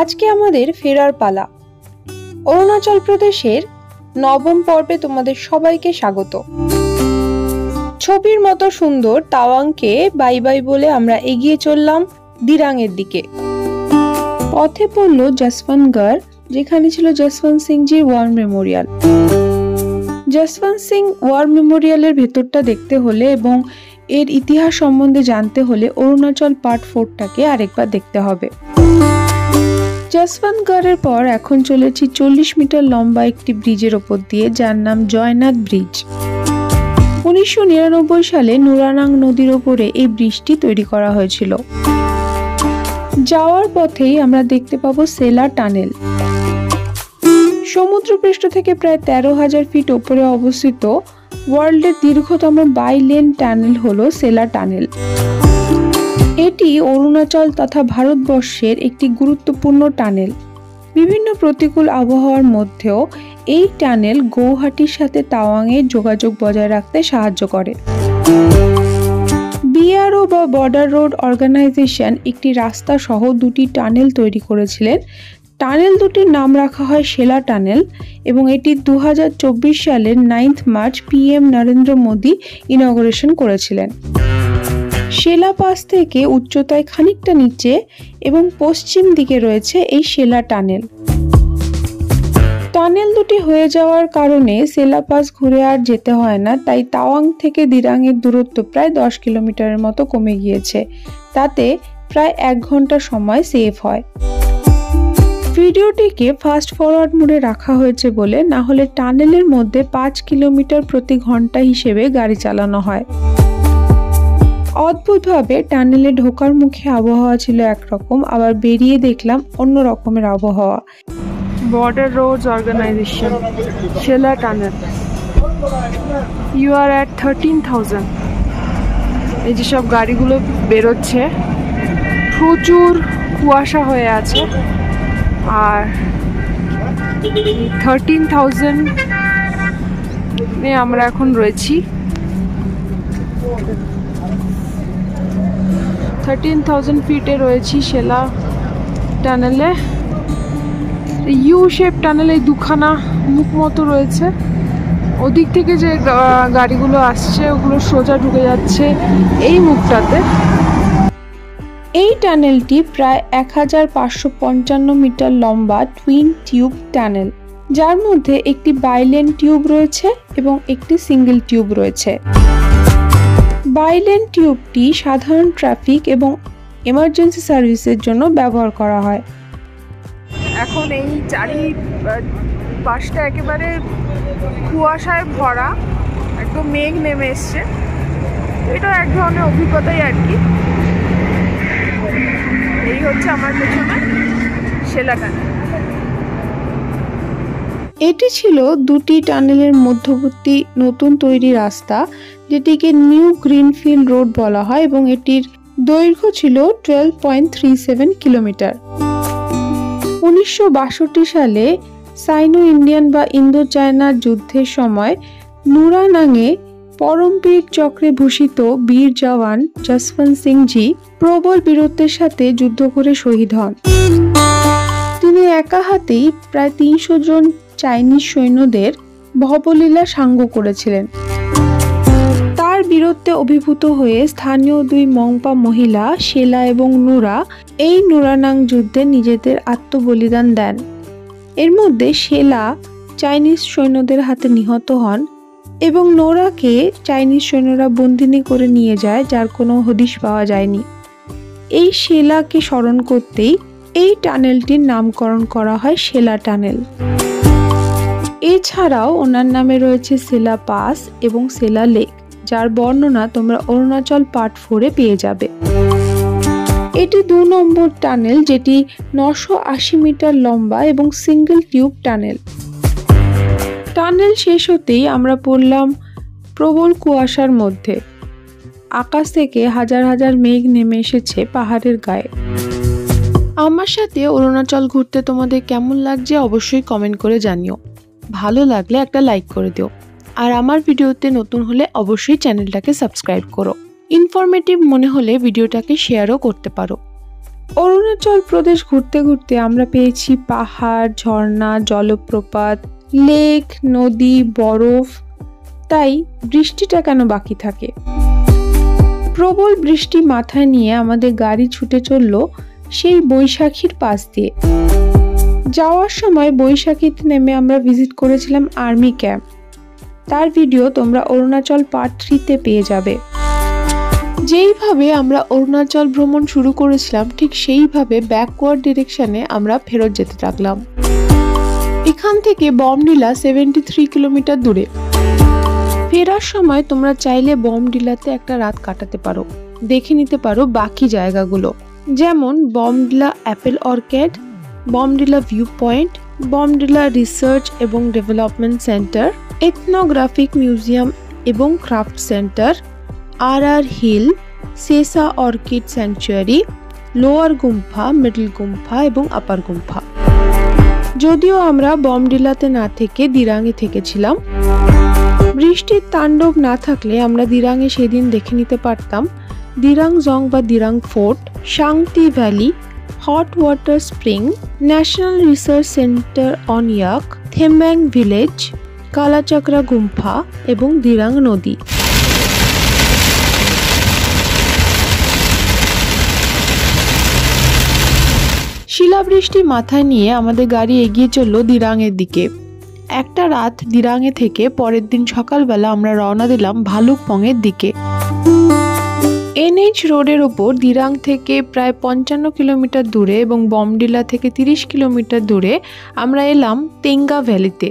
আজকে আমাদের ফেরার পালা। অরুণাচল প্রদেশের নবম পর্বে তোমাদের সবাইকে স্বাগত। ছবির মতো সুন্দর তাওয়াংকে বাই বাই বলে আমরা এগিয়ে চললাম দিরাংয়ের দিকে। পথে পড়ল জসবন্তগড়, যেখানে ছিল যশবন্ত সিংজির war memorial. Jaswant Singh war মেমোরিয়ালের ভেতরটা দেখতে হলে এবং এর ইতিহাস সম্বন্ধে জানতে হলে অরুণাচল পার্ট 4টাকে আরেকবার দেখতে হবে। যশবন্তগড়ের পর এখন চলেছি 40 মিটার লম্বা একটি ব্রিজের ওপর দিয়ে, যার নাম জয়নাথ ব্রিজ। 1999 সালে নুরানাং নদীর ওপরে এই ব্রিজটি তৈরি করা হয়েছিল। যাওয়ার পথেই আমরা দেখতে পাবো সেলা টানেল। সমুদ্রপৃষ্ঠ থেকে প্রায় 13,000 ফিট ওপরে অবস্থিত ওয়ার্ল্ডের দীর্ঘতম বাই লেন টানেল হলো সেলা টানেল। এটি অরুণাচল তথা ভারতবর্ষের একটি গুরুত্বপূর্ণ টানেল। বিভিন্ন প্রতিকূল আবহাওয়ার মধ্যেও এই টানেল গৌহাটির সাথে তাওয়াংয়ের যোগাযোগ বজায় রাখতে সাহায্য করে। বিআরও বা বর্ডার রোড অর্গানাইজেশন একটি রাস্তা সহ দুটি টানেল তৈরি করেছিলেন। টানেল দুটির নাম রাখা হয় সেলা টানেল এবং এটি 2024 সালের 9 মার্চ PM নরেন্দ্র মোদী ইনগরেশন করেছিলেন। সেলা পাস থেকে উচ্চতায় খানিকটা নিচে এবং পশ্চিম দিকে রয়েছে এই সেলা টানেল। টানেল দুটি হয়ে যাওয়ার কারণে সেলা পাস ঘুরে আর যেতে হয় না, তাই তাওয়াং থেকে দিরাংয়ের দূরত্ব প্রায় 10 কিলোমিটারের মতো কমে গিয়েছে। তাতে প্রায় 1 ঘন্টা সময় সেভ হয়। ভিডিওটিকে ফাস্ট ফরওয়ার্ড মোডে রাখা হয়েছে বলে, না হলে টানেলের মধ্যে 5 কিলোমিটার প্রতি ঘন্টা হিসেবে গাড়ি চালানো হয়। অদ্ভুতভাবে টানেলে ঢোকার মুখে আবহাওয়া ছিল একরকম, আবার বেরিয়ে দেখলাম অন্য রকমের আবহাওয়া। Border roads organisation Sela tunnel, you are at 13,000। এই যে সব গাড়িগুলো বেরোচ্ছে, প্রচুর কুয়াশা হয়ে আছে, আর 13,000 আমরা এখন রয়েছি। 13,000 ফিটে রয়েছি সেলা টানেলে। ইউ শেপ টানেলে দুখানা মুখ মতো রয়েছে। ওদিক থেকে যে গাড়িগুলো আসছে ওগুলো সোজা ঢুকে যাচ্ছে এই মুখটাতে। এই টানেলটি প্রায় 1555 মিটার লম্বা টুইন টিউব টানেল, যার মধ্যে একটি বাইলেন টিউব রয়েছে এবং একটি সিঙ্গেল টিউব রয়েছে। বাইলেন টিউবটি সাধারণ ট্রাফিক এবং এমার্জেন্সি সার্ভিসের জন্য ব্যবহার করা হয়। এখন এই পাশটা একেবারে কুয়াশায় ভরা, একদম মেঘ নেমে এসছে। এটা এক ধরনের অভিজ্ঞতাই আর কি। এই হচ্ছে আমার পেছনে সেলা টানেল। এটি ছিল দুটি টানেলের মধ্যবর্তী নতুন তৈরি রাস্তা, যেটিকে নিউ গ্রিনফিল্ড রোড বলা হয় এবং এটির দৈর্ঘ্য ছিল 12.37 কিলোমিটার। 1962 সালে সাইনো ইন্ডিয়ান বা ইন্দো চায়না যুদ্ধের সময় নুরানাংয়ে পরমবীর চক্রে ভূষিত বীর জওয়ান যশবন্ত সিংজি প্রবল বীরত্বের সাথে যুদ্ধ করে শহীদ হন। তিনি একা হাতেই প্রায় 300 জন চাইনিজ সৈন্যদের ভবলীলা সাঙ্গ করেছিলেন। তার বীরত্বে অভিভূত হয়ে স্থানীয় 2 মংপা মহিলা সেলা এবং নুরা এই নুরানাং যুদ্ধে নিজেদের আত্মবলিদান দেন। এর মধ্যে সেলা চাইনিজ সৈন্যদের হাতে নিহত হন এবং নোরাকে চাইনিজ সৈন্যরা বন্দিনী করে নিয়ে যায়, যার কোনো হদিশ পাওয়া যায়নি। এই সেলাকে স্মরণ করতেই এই টানেলটির নামকরণ করা হয় সেলা টানেল। এছাড়াও ওনার নামে রয়েছে সেলা পাস এবং সেলা লেক, যার বর্ণনা তোমরা অরুণাচল পার্ট 4-এ পেয়ে যাবে। এটি 2 নম্বর টানেল, যেটি 980 মিটার লম্বা এবং সিঙ্গেল টিউব টানেল। টানেল শেষ হতেই আমরা পড়লাম প্রবল কুয়াশার মধ্যে। আকাশ থেকে হাজার হাজার মেঘ নেমে এসেছে পাহাড়ের গায়ে। আমার সাথে অরুণাচল ঘুরতে তোমাদের কেমন লাগছে অবশ্যই কমেন্ট করে জানিও। ভালো লাগলে একটা লাইক করে দিও, আর আমার ভিডিওতে নতুন হলে অবশ্যই চ্যানেলটাকে সাবস্ক্রাইব করো। ইনফরমেটিভ মনে হলে ভিডিওটাকে শেয়ারও করতে পারো। অরুণাচল প্রদেশ ঘুরতে ঘুরতে আমরা পেয়েছি পাহাড়, ঝর্ণা, জলপ্রপাত, লেক, নদী, বরফ। তাই বৃষ্টিটা কেন বাকি থাকে? প্রবল বৃষ্টি মাথায় নিয়ে আমাদের গাড়ি ছুটে চলল সেই বৈশাখীর পাশ দিয়ে। যাওয়ার সময় বৈশাখীতে নেমে আমরা ভিজিট করেছিলাম আর্মি ক্যাম্প। তার ভিডিও তোমরা অরুণাচল পার্ট 3-তে পেয়ে যাবে। যেইভাবে আমরা অরুণাচল ভ্রমণ শুরু করেছিলাম ঠিক সেইভাবে ব্যাকওয়ার্ড ডিরেকশনে আমরা ফেরত যেতে থাকলাম। এখান থেকে বমডিলা 73 কিলোমিটার দূরে। ফেরার সময় তোমরা চাইলে বমডিলাতে একটা রাত কাটাতে পারো, দেখে নিতে পারো বাকি জায়গাগুলো, যেমন Bomdila apple orchid, Bomdila view point, Bomdila research এবং ডেভেলপমেন্ট সেন্টার, এথনোগ্রাফিক মিউজিয়াম এবং ক্রাফট সেন্টার, আর hill, Sessa orchid sanctuary, lower gompa, middle gompa এবং আপার গুম্ফা। যদিও আমরা বমডিলাতে না থেকে দিরাঙে থেকেছিলাম। বৃষ্টির তাণ্ডব না থাকলে আমরা দিরাঙে সেদিন দেখে নিতে পারতাম দিরাং জং বা Dirang fort, Sangti valley, hot water spring, national research centre on yak, Thembang village, কালাচাকরা গুম্ফা এবং দিরাং নদী। শিলাবৃষ্টি মাথায় নিয়ে আমাদের গাড়ি এগিয়ে চলল দিরাঙের দিকে। একটা রাত দিরাঙে থেকে পরের দিন সকালবেলা আমরা রওনা দিলাম ভালুকপংয়ের দিকে। NH রোডের ওপর দিরাং থেকে প্রায় 55 কিলোমিটার দূরে এবং বমডিলা থেকে 30 কিলোমিটার দূরে আমরা এলাম তেঙ্গা ভ্যালিতে।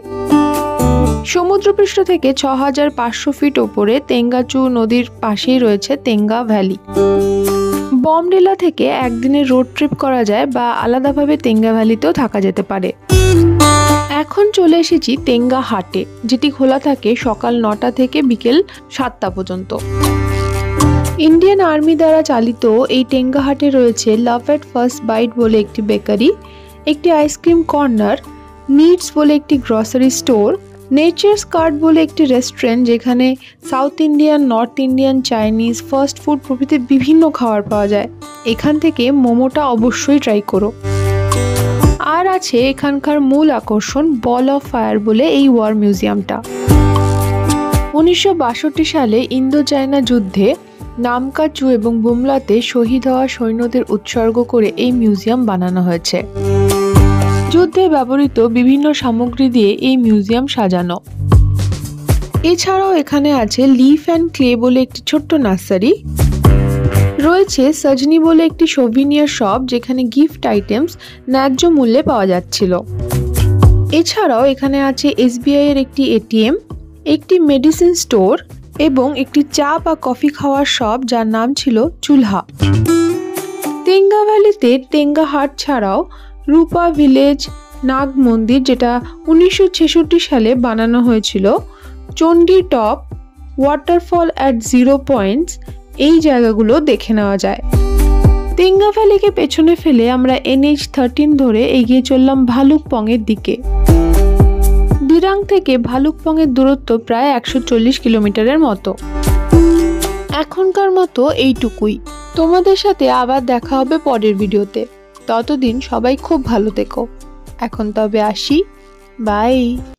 সমুদ্রপৃষ্ঠ থেকে 6500 ফিট ওপরে তেঙ্গাচু নদীর পাশেই রয়েছে তেঙ্গা ভ্যালি। বমডিলা থেকে একদিনের রোড ট্রিপ করা যায় বা আলাদাভাবে তেঙ্গা ভ্যালিতেও থাকা যেতে পারে। এখন চলে এসেছি তেঙ্গা হাটে, যেটি খোলা থাকে সকাল 9টা থেকে বিকেল 7টা পর্যন্ত। ইন্ডিয়ান আর্মি দ্বারা চালিত এই তেঙ্গা হাটে রয়েছে লাভ এট ফার্স্ট বাইট বলে একটি বেকারি, একটি আইসক্রিম কর্নার, নিডস বলে একটি গ্রসারি স্টোর, নেচার্স কার্ট বলে একটি রেস্টুরেন্ট যেখানে south Indian, north Indian, Chinese, fast food প্রভৃতি বিভিন্ন খাবার পাওয়া যায়। এখান থেকে মোমোটা অবশ্যই ট্রাই করো। আর আছে এখানকার মূল আকর্ষণ বল অফ ফায়ার বলে এই ওয়ার মিউজিয়ামটা। 1962 সালে ইন্দো চায়না যুদ্ধে নামকাচু এবং বুমলাতে শহীদ হওয়া সৈন্যদের উৎসর্গ করে এই মিউজিয়াম বানানো হয়েছে। যুদ্ধে ব্যবহৃত বিভিন্ন সামগ্রী দিয়ে এই মিউজিয়াম সাজানো। এছাড়াও এখানে আছে লিফ অ্যান্ড ক্লে বলে একটি ছোট্ট নার্সারি, রয়েছে সজনি বলে একটি সোভিনিয়ার শপ যেখানে গিফট আইটেমস ন্যায্য মূল্যে পাওয়া যাচ্ছিল। এছাড়াও এখানে আছে SBI এর একটি ATM, একটি মেডিসিন স্টোর এবং একটি চা বা কফি খাওয়ার শপ যার নাম ছিল চুলহা। তেঙ্গা ভ্যালিতে তেঙ্গা হাট ছাড়াও রূপা ভিলেজ, নাগ মন্দির যেটা 1966 সালে বানানো হয়েছিল, Chandi top, waterfall at 0 points, এই জায়গাগুলো দেখে নেওয়া যায়। তেঙ্গা ভ্যালিকে পেছনে ফেলে আমরা NH13 ধরে এগিয়ে চললাম ভালুকপংয়ের দিকে। দিরাং থেকে ভালুকপংয়ের দূরত্ব প্রায় 140 কিলোমিটারের মতো। এখনকার মতো এইটুকুই। তোমাদের সাথে আবার দেখা হবে পরের ভিডিওতে। ততদিন সবাই খুব ভালো থেকো। এখন তবে আসি, বাই।